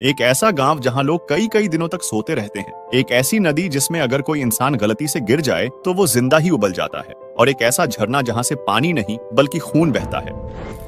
एक ऐसा गांव जहां लोग कई कई दिनों तक सोते रहते हैं। एक ऐसी नदी जिसमें अगर कोई इंसान गलती से गिर जाए तो वो जिंदा ही उबल जाता है। और एक ऐसा झरना जहां से पानी नहीं बल्कि खून बहता है।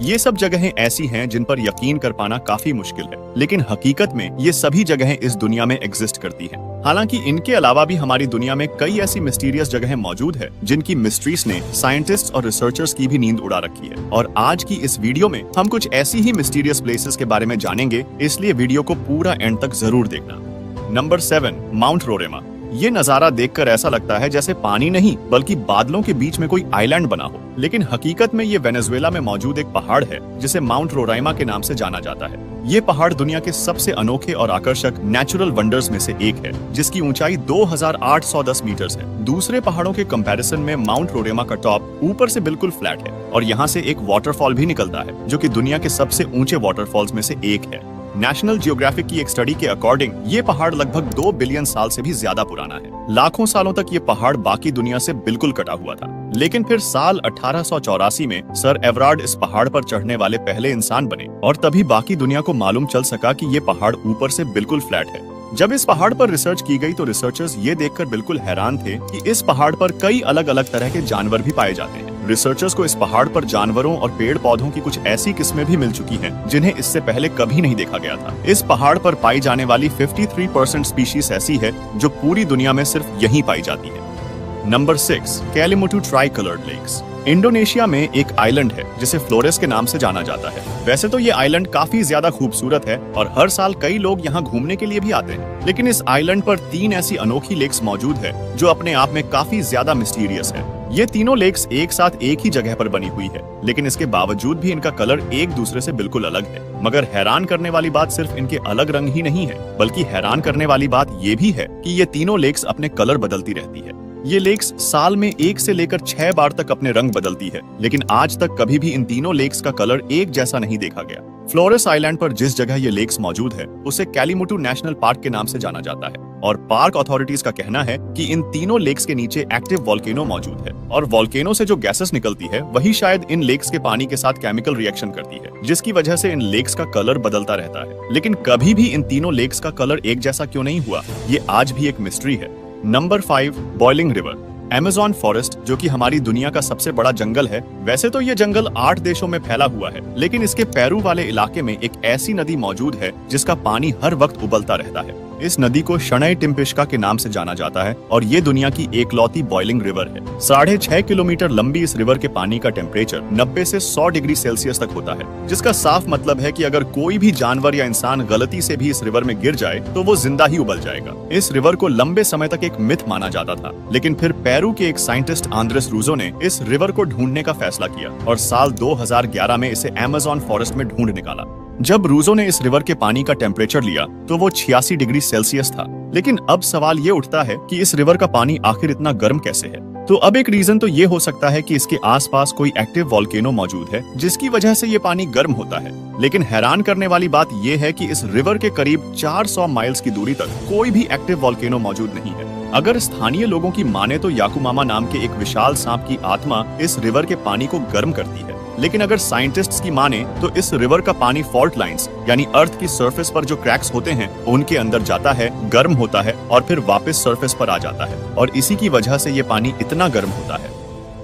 ये सब जगहें ऐसी हैं जिन पर यकीन कर पाना काफी मुश्किल है, लेकिन हकीकत में ये सभी जगहें इस दुनिया में एग्जिस्ट करती हैं। हालांकि इनके अलावा भी हमारी दुनिया में कई ऐसी मिस्टीरियस जगहें मौजूद है जिनकी मिस्ट्रीज ने साइंटिस्ट और रिसर्चर्स की भी नींद उड़ा रखी है। और आज की इस वीडियो में हम कुछ ऐसी ही मिस्टीरियस प्लेसेस के बारे में जानेंगे, इसलिए वीडियो को पूरा एंड तक जरूर देखना। Number 7, Mount Roraima. ये नजारा देखकर ऐसा लगता है जैसे पानी नहीं बल्कि बादलों के बीच में कोई आइलैंड बना हो, लेकिन हकीकत में ये वेनेजुएला में मौजूद एक पहाड़ है जिसे माउंट रोराइमा के नाम से जाना जाता है। ये पहाड़ दुनिया के सबसे अनोखे और आकर्षक नेचुरल वंडर्स में से एक है, जिसकी ऊंचाई 2810 मीटर है। दूसरे पहाड़ों के कंपैरिजन में माउंट रोरेमा का टॉप ऊपर से बिल्कुल फ्लैट है और यहाँ से एक वाटरफॉल भी निकलता है जो कि दुनिया के सबसे ऊंचे वाटरफॉल्स में से एक है। नेशनल जियोग्राफिक की एक स्टडी के अकॉर्डिंग ये पहाड़ लगभग 2 बिलियन साल से भी ज्यादा पुराना है। लाखों सालों तक ये पहाड़ बाकी दुनिया से बिल्कुल कटा हुआ था, लेकिन फिर साल 1884 में सर एवरार्ड इस पहाड़ पर चढ़ने वाले पहले इंसान बने और तभी बाकी दुनिया को मालूम चल सका कि ये पहाड़ ऊपर से बिल्कुल फ्लैट है। जब इस पहाड़ पर रिसर्च की गई तो रिसर्चर्स ये देखकर बिल्कुल हैरान थे कि इस पहाड़ पर कई अलग अलग तरह के जानवर भी पाए जाते हैं। रिसर्चर्स को इस पहाड़ पर जानवरों और पेड़ पौधों की कुछ ऐसी किस्में भी मिल चुकी हैं जिन्हें इससे पहले कभी नहीं देखा गया था। इस पहाड़ पर पाई जाने वाली 53% स्पीशीज ऐसी है जो पूरी दुनिया में सिर्फ यहीं पाई जाती है। Number 6, Kelimutu tri coloured lakes. Indonesia में एक आइलैंड है जिसे फ्लोरेस के नाम से जाना जाता है। वैसे तो ये आइलैंड काफी ज्यादा खूबसूरत है और हर साल कई लोग यहाँ घूमने के लिए भी आते हैं, लेकिन इस आइलैंड पर 3 ऐसी अनोखी लेक्स मौजूद है जो अपने आप में काफी ज्यादा मिस्टीरियस है। ये तीनों लेक्स एक साथ एक ही जगह पर बनी हुई है, लेकिन इसके बावजूद भी इनका कलर एक दूसरे से बिल्कुल अलग है। मगर हैरान करने वाली बात सिर्फ इनके अलग रंग ही नहीं है, बल्कि हैरान करने वाली बात ये भी है कि ये तीनों लेक्स अपने कलर बदलती रहती है। ये लेक्स साल में 1 से लेकर 6 बार तक अपने रंग बदलती है, लेकिन आज तक कभी भी इन तीनों लेक्स का कलर एक जैसा नहीं देखा गया। फ्लोरेस आइलैंड पर जिस जगह ये लेक्स मौजूद है उसे कैलिमुटू नेशनल पार्क के नाम से जाना जाता है और पार्क अथॉरिटीज का कहना है कि इन तीनों लेक्स के नीचे एक्टिव वोल्केनो मौजूद है और वोल्केनो से जो गैसेस निकलती है वही शायद इन लेक्स के पानी के साथ केमिकल रिएक्शन करती है, जिसकी वजह से इन लेक्स का कलर बदलता रहता है। लेकिन कभी भी इन तीनों लेक्स का कलर एक जैसा क्यों नहीं हुआ, ये आज भी एक मिस्ट्री है। Number 5, boiling river. Amazon forest, जो कि हमारी दुनिया का सबसे बड़ा जंगल है। वैसे तो ये जंगल 8 देशों में फैला हुआ है, लेकिन इसके पेरू वाले इलाके में एक ऐसी नदी मौजूद है जिसका पानी हर वक्त उबलता रहता है। इस नदी को शनई टिम्पिश्का के नाम से जाना जाता है और ये दुनिया की एकलौती बॉइलिंग रिवर है। 6.5 किलोमीटर लंबी इस रिवर के पानी का टेम्परेचर 90 से 100 डिग्री सेल्सियस तक होता है, जिसका साफ मतलब है कि अगर कोई भी जानवर या इंसान गलती से भी इस रिवर में गिर जाए तो वो जिंदा ही उबल जाएगा। इस रिवर को लंबे समय तक एक मिथ माना जाता था, लेकिन फिर पेरू के एक साइंटिस्ट आंद्रेस रूजो ने इस रिवर को ढूंढने का फैसला किया और साल 2011 में इसे अमेज़न फॉरेस्ट में ढूंढ निकाला। जब रूजो ने इस रिवर के पानी का टेम्परेचर लिया तो वो 86 डिग्री सेल्सियस था। लेकिन अब सवाल ये उठता है कि इस रिवर का पानी आखिर इतना गर्म कैसे है। तो अब एक रीजन तो ये हो सकता है कि इसके आसपास कोई एक्टिव वोल्केनो मौजूद है जिसकी वजह से ये पानी गर्म होता है। लेकिन हैरान करने वाली बात ये है कि इस रिवर के करीब 400 माइल्स की दूरी तक कोई भी एक्टिव वोल्केनो मौजूद नहीं है। अगर स्थानीय लोगों की माने तो याकुमामा नाम के एक विशाल सांप की आत्मा इस रिवर के पानी को गर्म करती है, लेकिन अगर साइंटिस्ट्स की माने तो इस रिवर का पानी फॉल्ट लाइंस यानी अर्थ की सरफेस पर जो क्रैक्स होते हैं उनके अंदर जाता है, गर्म होता है और फिर वापस सरफेस पर आ जाता है और इसी की वजह से ये पानी इतना गर्म होता है।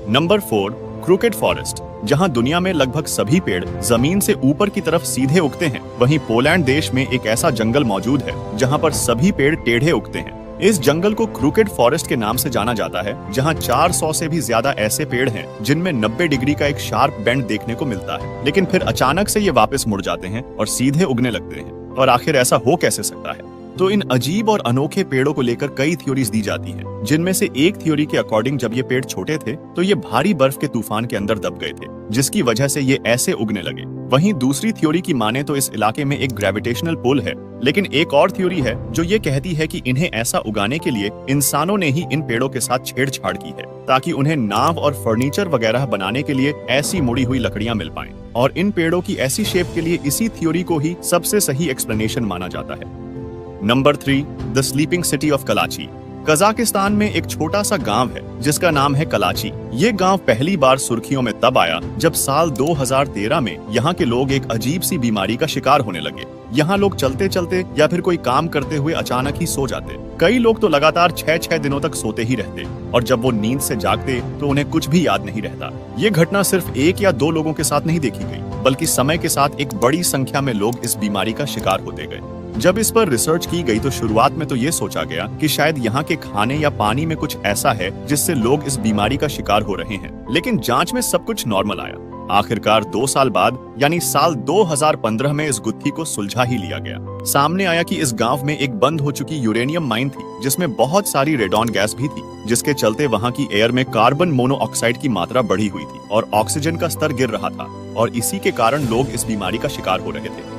Number 4, crooked forest. जहां दुनिया में लगभग सभी पेड़ जमीन से ऊपर की तरफ सीधे उगते हैं, वहीं पोलैंड देश में एक ऐसा जंगल मौजूद है जहां पर सभी पेड़ टेढ़े उगते हैं। इस जंगल को क्रूकेड फॉरेस्ट के नाम से जाना जाता है, जहां 400 से भी ज्यादा ऐसे पेड़ हैं जिनमें 90 डिग्री का एक शार्प बेंड देखने को मिलता है, लेकिन फिर अचानक से ये वापस मुड़ जाते हैं और सीधे उगने लगते हैं। और आखिर ऐसा हो कैसे सकता है? तो इन अजीब और अनोखे पेड़ों को लेकर कई थ्योरीज दी जाती हैं, जिनमें से एक थ्योरी के अकॉर्डिंग जब ये पेड़ छोटे थे तो ये भारी बर्फ के तूफान के अंदर दब गए थे, जिसकी वजह से ये ऐसे उगने लगे। वहीं दूसरी थ्योरी की माने तो इस इलाके में एक ग्रेविटेशनल पुल है, लेकिन एक और थ्योरी है जो ये कहती है कि इन्हें ऐसा उगाने के लिए इंसानों ने ही इन पेड़ों के साथ छेड़छाड़ की है ताकि उन्हें नाव और फर्नीचर वगैरह बनाने के लिए ऐसी मुड़ी हुई लकड़ियां मिल पाएं। और इन पेड़ों की ऐसी शेप के लिए इसी थ्योरी को ही सबसे सही एक्सप्लेनेशन माना जाता है। Number 3, the sleeping city of Karachi. Kazakhstan में एक छोटा सा गांव है जिसका नाम है कलाची। ये गांव पहली बार सुर्खियों में तब आया जब साल 2013 में यहाँ के लोग एक अजीब सी बीमारी का शिकार होने लगे। यहाँ लोग चलते चलते या फिर कोई काम करते हुए अचानक ही सो जाते। कई लोग तो लगातार 6-6 दिनों तक सोते ही रहते और जब वो नींद से जागते तो उन्हें कुछ भी याद नहीं रहता। ये घटना सिर्फ 1 या 2 लोगों के साथ नहीं देखी गई, बल्कि समय के साथ एक बड़ी संख्या में लोग इस बीमारी का शिकार होते गए। जब इस पर रिसर्च की गई तो शुरुआत में तो ये सोचा गया कि शायद यहाँ के खाने या पानी में कुछ ऐसा है जिससे लोग इस बीमारी का शिकार हो रहे हैं, लेकिन जांच में सब कुछ नॉर्मल आया। आखिरकार 2 साल बाद यानी साल 2015 में इस गुत्थी को सुलझा ही लिया गया। सामने आया कि इस गांव में एक बंद हो चुकी यूरेनियम माइन थी जिसमें बहुत सारी रेडॉन गैस भी थी, जिसके चलते वहां की एयर में कार्बन मोनोऑक्साइड की मात्रा बढ़ी हुई थी और ऑक्सीजन का स्तर गिर रहा था और इसी के कारण लोग इस बीमारी का शिकार हो रहे थे।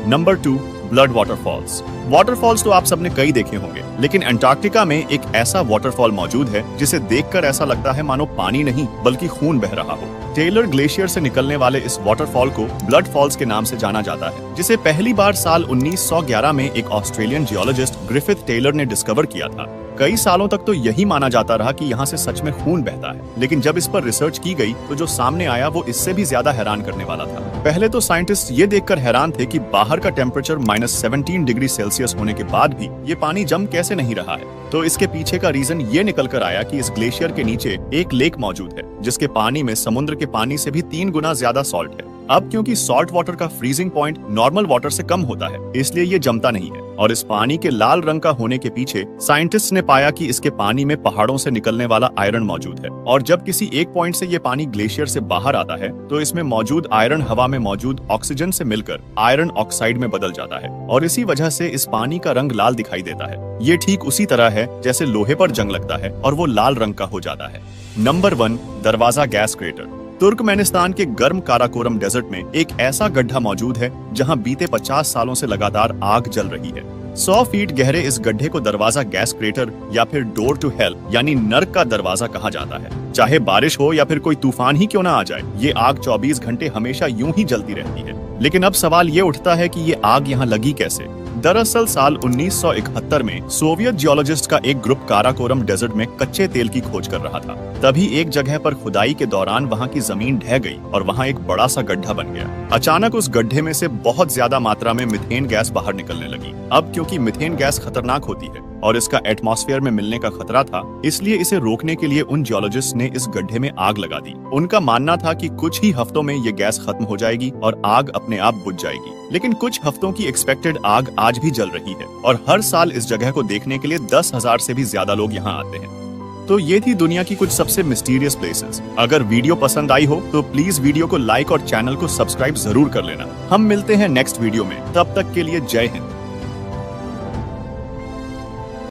Number 2, blood waterfalls. वाटरफॉल्स तो आप सबने कई देखे होंगे, लेकिन अंटार्कटिका में एक ऐसा वाटरफॉल मौजूद है जिसे देखकर ऐसा लगता है मानो पानी नहीं बल्कि खून बह रहा हो। टेलर ग्लेशियर से निकलने वाले इस वाटरफॉल को ब्लड फॉल्स के नाम से जाना जाता है, जिसे पहली बार साल 1911 में एक ऑस्ट्रेलियन जियोलॉजिस्ट ग्रिफिथ टेलर ने डिस्कवर किया था। कई सालों तक तो यही माना जाता रहा कि यहाँ से सच में खून बहता है, लेकिन जब इस पर रिसर्च की गई तो जो सामने आया वो इससे भी ज्यादा हैरान करने वाला था। पहले तो साइंटिस्ट ये देखकर हैरान थे कि बाहर का टेम्परेचर -17 डिग्री सेल्सियस होने के बाद भी ये पानी जम कैसे नहीं रहा है। तो इसके पीछे का रीजन ये निकल कर आया कि इस ग्लेशियर के नीचे एक लेक मौजूद है जिसके पानी में समुद्र के पानी से भी 3 गुना ज्यादा सॉल्ट है। अब क्योंकि सॉल्ट वाटर का फ्रीजिंग पॉइंट नॉर्मल वाटर से कम होता है, इसलिए ये जमता नहीं है और इस पानी के लाल रंग का होने के पीछे साइंटिस्ट ने पाया कि इसके पानी में पहाड़ों से निकलने वाला आयरन मौजूद है और जब किसी एक पॉइंट से ये पानी ग्लेशियर से बाहर आता है तो इसमें मौजूद आयरन हवा में मौजूद ऑक्सीजन से मिलकर आयरन ऑक्साइड में बदल जाता है और इसी वजह से इस पानी का रंग लाल दिखाई देता है। ये ठीक उसी तरह है जैसे लोहे पर जंग लगता है और वो लाल रंग का हो जाता है। नंबर 1, दरवाजा गैस क्रेटर। तुर्कमेनिस्तान के गर्म काराकोरम डेजर्ट में एक ऐसा गड्ढा मौजूद है जहां बीते 50 सालों से लगातार आग जल रही है। 100 फीट गहरे इस गड्ढे को दरवाजा गैस क्रेटर या फिर डोर टू हेल यानी नर्क का दरवाजा कहा जाता है। चाहे बारिश हो या फिर कोई तूफान ही क्यों ना आ जाए, ये आग 24 घंटे हमेशा यूं ही जलती रहती है। लेकिन अब सवाल ये उठता है कि ये आग यहाँ लगी कैसे। दरअसल साल 1971 में सोवियत जियोलॉजिस्ट का एक ग्रुप काराकोरम डेजर्ट में कच्चे तेल की खोज कर रहा था। तभी एक जगह पर खुदाई के दौरान वहां की जमीन ढह गई और वहां एक बड़ा सा गड्ढा बन गया। अचानक उस गड्ढे में से बहुत ज्यादा मात्रा में मीथेन गैस बाहर निकलने लगी। अब क्योंकि मीथेन गैस खतरनाक होती है और इसका एटमॉस्फेयर में मिलने का खतरा था, इसलिए इसे रोकने के लिए उन जियोलॉजिस्ट ने इस गड्ढे में आग लगा दी। उनका मानना था कि कुछ ही हफ्तों में ये गैस खत्म हो जाएगी और आग अपने आप बुझ जाएगी। लेकिन कुछ हफ्तों की एक्सपेक्टेड आग आज भी जल रही है और हर साल इस जगह को देखने के लिए 10,000 से भी ज्यादा लोग यहाँ आते हैं। तो ये थी दुनिया की कुछ सबसे मिस्टीरियस प्लेसेस। अगर वीडियो पसंद आई हो तो प्लीज वीडियो को लाइक और चैनल को सब्सक्राइब जरूर कर लेना। हम मिलते हैं नेक्स्ट वीडियो में, तब तक के लिए जय हिंद।